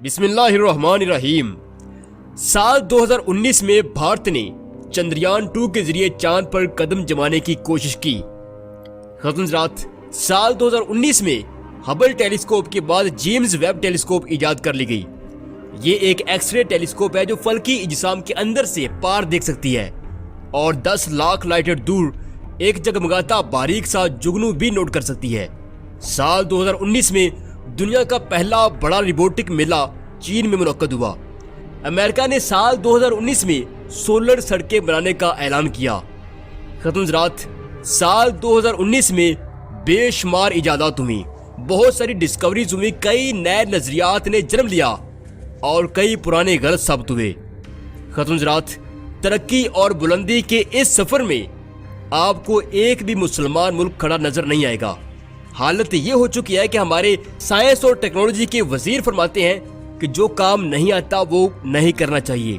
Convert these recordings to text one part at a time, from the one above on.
بسم اللہ الرحمن الرحیم۔ سال 2019 میں بھارت نے چندریان 2 کے ذریعے چاند پر قدم جمانے کی کوشش کی۔ حضرات، سال 2019 میں ہبل ٹیلیسکوپ کے بعد جیمز ویب ٹیلیسکوپ ایجاد کر لی گئی۔ یہ ایک ایکس رے ٹیلیسکوپ ہے جو فلکی اجسام کے اندر سے پار دیکھ سکتی ہے اور 10 لاکھ لائٹ دور ایک جگمگاتا باریک سا جگنو بھی نوٹ کر سکتی ہے۔ سال 2019 میں دنیا کا پہلا بڑا روبوٹک میلہ چین میں منعقد ہوا۔ امریکہ نے سال 2019 میں سولر سڑکیں بنانے کا اعلان کیا۔ حضرات، سال 2019 میں بے شمار ایجادات ہوئی، بہت ساری ڈسکوریز ہوئی، کئی نئے نظریات نے جنم لیا اور کئی پرانے غلط ثابت ہوئے۔ حضرات، ترقی اور بلندی کے اس سفر میں آپ کو ایک بھی مسلمان ملک کھڑا نظر نہیں آئے گا۔ حالت یہ ہو چکی ہے کہ ہمارے سائنس اور ٹیکنالوجی کے وزیر فرماتے ہیں کہ جو کام نہیں آتا وہ نہیں کرنا چاہیے۔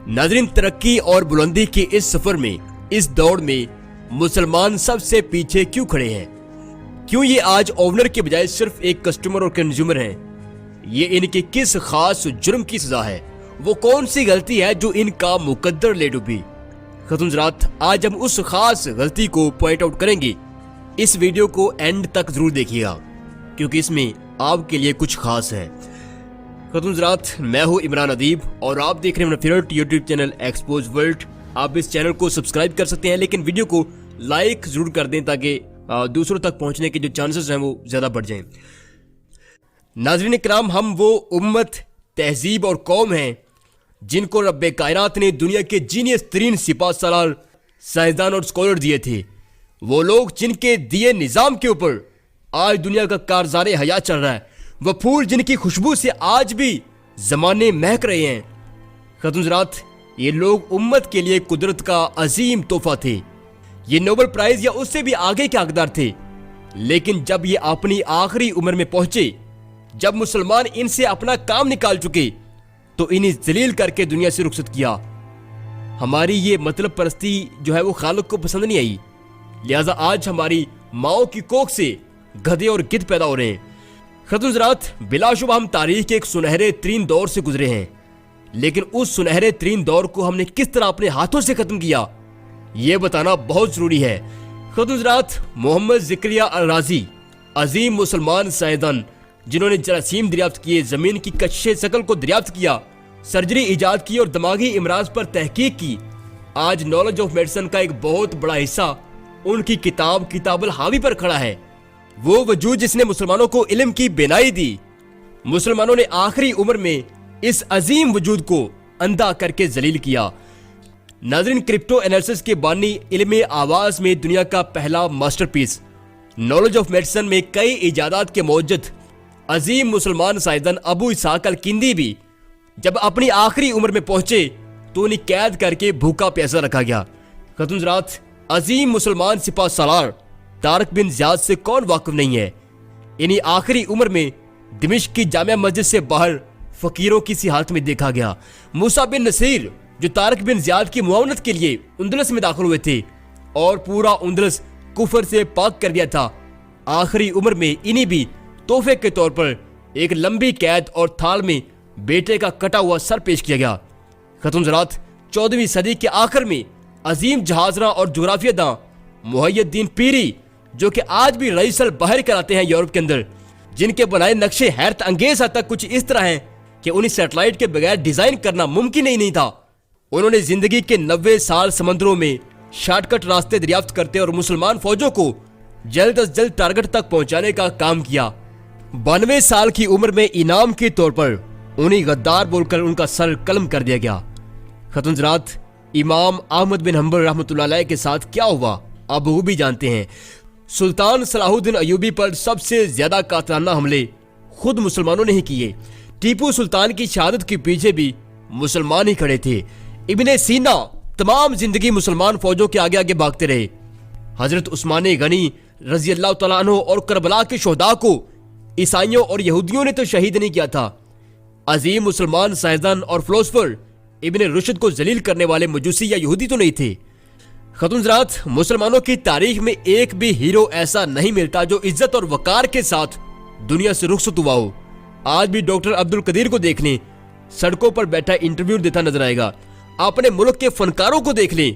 ناظرین، ترقی اور بلندی کے اس سفر میں، اس دوڑ میں مسلمان سب سے پیچھے کیوں کھڑے ہیں؟ کیوں یہ آج اونر کے بجائے صرف ایک کسٹمر اور کنزیومر ہیں؟ یہ ان کے کس خاص جرم کی سزا ہے؟ وہ کون سی غلطی ہے جو ان کا مقدر لے ڈوبی؟ حضرات، آج ہم اس خاص غلطی کو پوائنٹ آؤٹ کریں گے۔ اس ویڈیو کو اینڈ تک ضرور دیکھیے گا کیونکہ اس میں آپ کے لیے کچھ خاص ہے۔ حضرات، میں ہوں عمران ادیب اور آپ دیکھ رہے ہیں اپنا favourite YouTube channel Expose World. آپ اس چینل کو سبسکرائب کر سکتے ہیں لیکن ویڈیو کو لائک ضرور کر دیں تاکہ دوسروں تک پہنچنے کے جو چانسز ہیں وہ زیادہ بڑھ جائیں۔ ناظرین کرام، ہم وہ امت، تہذیب اور قوم ہیں جن کو رب کائنات نے دنیا کے جینیس ترین سپاہ سالار، سائنسدان اور اسکالر دیے تھے۔ وہ لوگ جن کے دیے نظام کے اوپر آج دنیا کا کارزار حیات چل رہا ہے، وہ پھول جن کی خوشبو سے آج بھی زمانے مہک رہے ہیں۔ حضرات، یہ لوگ امت کے لیے قدرت کا عظیم تحفہ تھے۔ یہ نوبل پرائز یا اس سے بھی آگے کے حقدار تھے، لیکن جب یہ اپنی آخری عمر میں پہنچے، جب مسلمان ان سے اپنا کام نکال چکے تو انہیں ذلیل کر کے دنیا سے رخصت کیا۔ ہماری یہ مطلب پرستی جو ہے وہ خالق کو پسند نہیں آئی، لہذا آج ہماری ماؤں کی کوکھ سے گدھے اور گدھ پیدا ہو رہے ہیں۔ حضرات، بلا شبہ ہم تاریخ کے ایک سنہرے ترین دور سے گزرے ہیں، لیکن اس سنہرے ترین دور کو ہم نے کس طرح اپنے ہاتھوں سے ختم کیا یہ بتانا بہت ضروری ہے۔ حضرات، محمد زکریا الرازی، عظیم مسلمان سائنسدان جنہوں نے جراثیم دریافت کیے، زمین کی کشش شکل کو دریافت کیا، سرجری ایجاد کی اور دماغی امراض پر تحقیق کی، آج نالج آف میڈیسن کا ایک بہت بڑا حصہ ان کی کتاب الحاوی پر کھڑا ہے۔ وہ وجود جس نے مسلمانوں کو علم کی بینائی دی، مسلمانوں نے آخری عمر میں اس عظیم وجود کو اندھا کر کے ذلیل کیا۔ ناظرین، کرپٹو انالیسس کے بانی علم آواز میں دنیا کا پہلا masterpiece, knowledge of medicine میں کئی ایجادات کے موجد عظیم مسلمان سائنسدان ابو اسحاق الکندی بھی جب اپنی آخری عمر میں پہنچے تو انہیں قید کر کے بھوکا پیاسا رکھا گیا۔ حضرات، عظیم مسلمان سپاہ سالار طارق بن زیاد سے کون واقف نہیں ہے؟ انہیں آخری عمر میں دمشق کی جامع مسجد سے باہر فقیروں کی سی حالت میں دیکھا گیا۔ موسیٰ بن نصیر جو طارق بن زیاد کی معاونت کے لیے اندلس میں داخل ہوئے تھے اور پورا اندلس کفر سے پاک کر دیا تھا، آخری عمر میں انہیں بھی تحفے کے طور پر ایک لمبی قید اور تھال میں بیٹے کا کٹا ہوا سر پیش کیا گیا۔ حضرات، 14ویں صدی کے آخر میں عظیم جہازراں اور جغرافیہ داں محی الدین پیری جو کہ آج بھی رئیس البحر کراتے ہیں یورپ کے اندر، جن کے بنائے نقشے حیرت انگیز حد تک کچھ اس طرح ہیں کہ انہیں سیٹلائٹ کے بغیر ڈیزائن کرنا ممکن ہی نہیں تھا۔ انہوں نے زندگی کے 90 سال سمندروں میں شارٹ کٹ راستے دریافت کرتے اور مسلمان فوجوں کو جلد از جلد ٹارگٹ تک پہنچانے کا کام کیا۔ 92 سال کی عمر میں انعام کے طور پر انہیں غدار بول کر ان کا سر قلم کر دیا گیا۔ حضرات، امام احمد بن حنبل رحمۃ اللہ علیہ کے ساتھ کیا ہوا اب وہ بھی جانتے ہیں۔ سلطان صلاح الدین ایوبی پر سب سے زیادہ قاتلانہ حملے خود مسلمانوں نے ہی کیے۔ ٹیپو سلطان کی شہادت کے پیچھے بھی مسلمان ہی کھڑے تھے۔ ابن سینا تمام زندگی مسلمان فوجوں کے آگے آگے بھاگتے رہے۔ حضرت عثمان غنی رضی اللہ تعالیٰ عنہ اور کربلا کے شہداء کو عیسائیوں اور یہودیوں نے تو شہید نہیں کیا تھا۔ عظیم مسلمان سائنسدان اور فلسفر ابن رشد کو ذلیل کرنے والے مجوسی یا یہودی تو نہیں تھے۔ حضرات، مسلمانوں کی تاریخ میں ایک بھی ہیرو ایسا نہیں ملتا جو عزت اور وقار کے ساتھ دنیا سے رخصت ہوا ہو۔ آج بھی ڈاکٹر عبد القدیر کو دیکھ لیں، سڑکوں پر بیٹھا انٹرویو دیتا نظر آئے گا۔ اپنے ملک کے فنکاروں کو دیکھ لیں،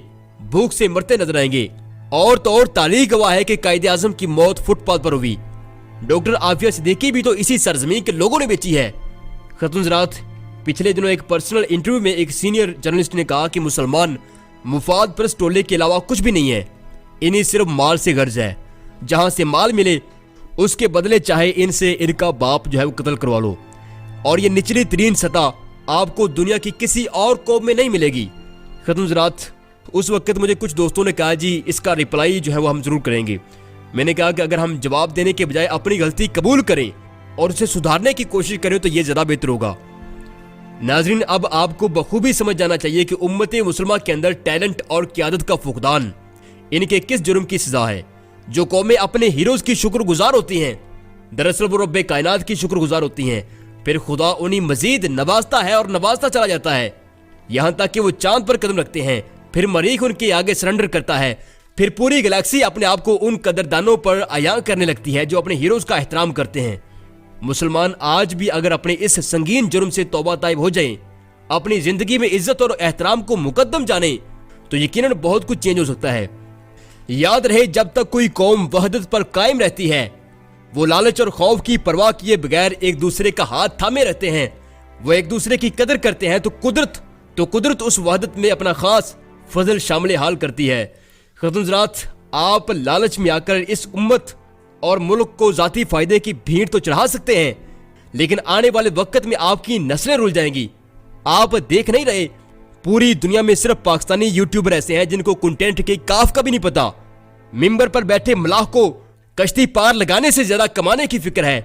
بھوک سے مرتے نظر آئیں گے۔ اور تو اور تاریخ گواہ ہے کہ قائد اعظم کی موت فٹ پاتھ پر ہوئی۔ ڈاکٹر عافیہ صدیقی بھی تو اسی سرزمین کے لوگوں نے بیچی ہے۔ ختم حضرات، پچھلے دنوں ایک پرسنل انٹرویو میں ایک سینئر جرنلسٹ نے کہا کہ مسلمان مفاد پرست ٹولے کے علاوہ کچھ بھی نہیں ہے، انہیں صرف مال سے غرض ہے، جہاں سے مال ملے اس کے بدلے چاہے ان سے ان کا باپ جو ہے وہ قتل کروا لو، اور یہ نچلی ترین سطح آپ کو دنیا کی کسی اور قوم میں نہیں ملے گی۔ ختم حضرات، اس وقت مجھے کچھ دوستوں نے کہا جی اس کا ریپلائی جو ہے وہ ہم ضرور کریں گے۔ میں نے کہا کہ اگر ہم جواب دینے کے بجائے اپنی غلطی قبول کریں اور اسے سدھارنے کی کوشش کریں تو یہ زیادہ بہتر ہوگا۔ ناظرین، اب آپ کو بخوبی سمجھ جانا چاہیے کہ امت مسلمہ کے اندر ٹیلنٹ اور قیادت کا فقدان ان کے کس جرم کی سزا ہے۔ جو قومیں اپنے ہیروز کی شکر گزار ہوتی ہیں، دراصل وہ رب کائنات کی شکر گزار ہوتی ہیں، پھر خدا انہیں مزید نوازتا ہے اور نوازتا چلا جاتا ہے، یہاں تک کہ وہ چاند پر قدم رکھتے ہیں، پھر مریخ ان کے آگے سرنڈر کرتا ہے، پھر پوری گلیکسی اپنے آپ کو ان قدردانوں پر عیاں کرنے لگتی ہے جو اپنے ہیروز کا احترام کرتے ہیں۔ مسلمان آج بھی اگر اپنے اس سنگین جرم سے توبہ طائب ہو جائیں، اپنی زندگی میں عزت اور احترام کو مقدم جانیں، تو یقیناً بہت کچھ چینج ہو سکتا ہے۔ یاد رہے، جب تک کوئی قوم وحدت پر قائم رہتی ہے، وہ لالچ اور خوف کی پرواہ کیے بغیر ایک دوسرے کا ہاتھ تھامے رہتے ہیں، وہ ایک دوسرے کی قدر کرتے ہیں، تو قدرت اس وحدت میں اپنا خاص فضل شامل حال کرتی ہے۔ ختم حضرات، آپ لالچ میں آ کر اس امت اور ملک کو ذاتی فائدے کی بھیڑ تو چڑھا سکتے ہیں، لیکن آنے والے وقت میں آپ کی نسلیں رل جائیں گی۔ آپ دیکھ نہیں رہے، پوری دنیا میں صرف پاکستانی یوٹیوبر ایسے ہیں جن کو کنٹینٹ کے کاف کا بھی نہیں پتا۔ ممبر پر بیٹھے ملاح کو کشتی پار لگانے سے زیادہ کمانے کی فکر ہے۔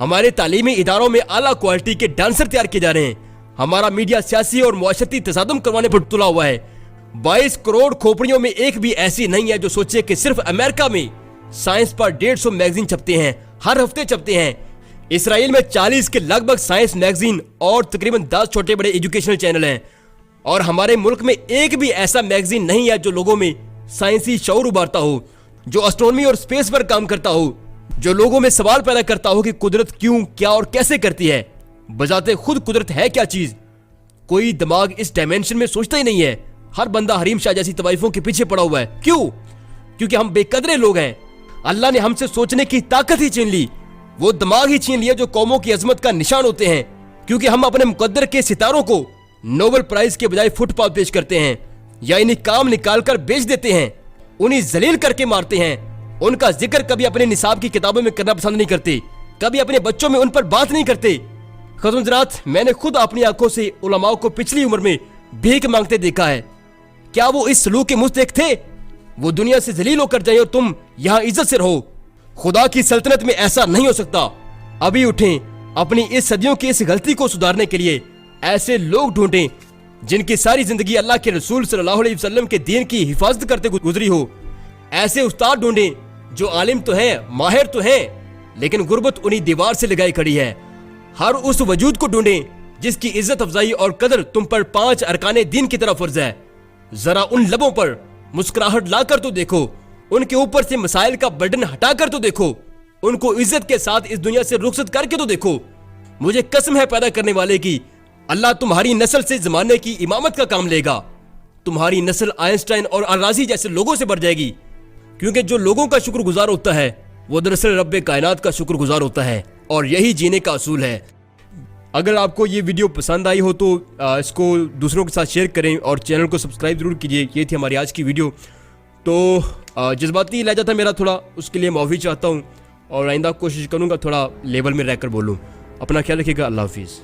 ہمارے تعلیمی اداروں میں اعلیٰ کوالٹی کے ڈانسر تیار کیے جا رہے ہیں، ہمارا میڈیا سیاسی اور معاشرتی تصادم کروانے پر تلا ہوا ہے۔ 22 کروڑ کھوپڑیوں میں ایک بھی ایسی نہیں ہے جو سوچے کہ صرف امریکہ میں سائنس پر 150 میگزین چھپتے ہیں، ہر ہفتے چھپتے ہیں۔ اسرائیل میں 40 کے لگ بھگ سائنس میگزین اور تقریباً 10 چھوٹے بڑے ایجوکیشنل چینل ہیں، اور ہمارے ملک میں ایک بھی ایسا میگزین نہیں ہے جو لوگوں میں سائنسی شعور ابھارتا ہو، جو اسٹرونومی اور سپیس پر کام کرتا ہو، جو لوگوں میں سوال پیدا کرتا ہو کہ قدرت کیوں، کیا اور کیسے کرتی ہے۔ بذات خود قدرت ہے کیا چیز؟ کوئی دماغ اس ڈائمینشن میں سوچتا ہی نہیں ہے۔ ہر بندہ حریم شاہ جیسی طوائفوں کے پیچھے پڑا ہوا ہے۔ کیوں؟ کیونکہ ہم بے قدرے لوگ ہیں۔ اللہ نے ہم سے سوچنے کی طاقت ہی چھین لی، وہ دماغ ہی چھین لیا جو قوموں کی عظمت کا نشان ہوتے ہیں، کیونکہ ہم اپنے مقدر کے ستاروں کو نوبل پرائز کے بجائے فٹ پاتھ پیش کرتے ہیں، یا انہیں کام نکال کر بیچ دیتے ہیں، انہیں ذلیل کر کے مارتے ہیں، ان کا ذکر کبھی اپنے نصاب کی کتابوں میں کرنا پسند نہیں کرتے، کبھی اپنے بچوں میں ان پر بات نہیں کرتے۔ ختم حضرات، میں نے خود اپنی آنکھوں سے علماء کو پچھلی عمر میں بھیک مانگتے دیکھا ہے۔ کیا وہ اس سلوک کے مستحق تھے؟ وہ دنیا سے ذلیل ہو کر جائیں اور تم یہاں عزت سے رہو۔ خدا کی سلطنت میں ایسا نہیں ہو سکتا۔ ابھی اٹھیں، اپنی اس صدیوں کی اس غلطی کو سدھارنے کے لیے ایسے لوگ ڈھونڈیں جن کی ساری زندگی اللہ کے رسول صلی اللہ علیہ وسلم کے دین کی حفاظت کرتے گزری ہو۔ ایسے استاد ڈھونڈیں جو عالم تو ہیں، ماہر تو ہیں، لیکن غربت انہی دیوار سے لگائی کھڑی ہے۔ ہر اس وجود کو ڈھونڈیں جس کی عزت افزائی اور قدر تم پر 5 ارکان دین کی طرف فرض ہے۔ ذرا ان لبوں پر مسکراہٹ لا کر تو دیکھو، ان کے اوپر سے مسائل کا برڈن ہٹا کر تو دیکھو، ان کو عزت کے ساتھ اس دنیا سے رخصت کر کے تو دیکھو۔ مجھے قسم ہے پیدا کرنے والے کی، اللہ تمہاری نسل سے زمانے کی امامت کا کام لے گا۔ تمہاری نسل آئنسٹائن اور الرازی جیسے لوگوں سے بڑھ جائے گی، کیونکہ جو لوگوں کا شکر گزار ہوتا ہے وہ دراصل رب کائنات کا شکر گزار ہوتا ہے، اور یہی جینے کا اصول ہے۔ اگر آپ کو یہ ویڈیو پسند آئی ہو تو اس کو دوسروں کے ساتھ شیئر کریں اور چینل کو سبسکرائب ضرور کیجیے۔ یہ تھی ہماری آج کی ویڈیو۔ تو جذباتی لہجہ تھا میرا تھوڑا، اس کے لیے معافی چاہتا ہوں، اور آئندہ کوشش کروں گا تھوڑا لیول میں رہ کر بولوں۔ اپنا خیال رکھیے گا، اللہ حافظ۔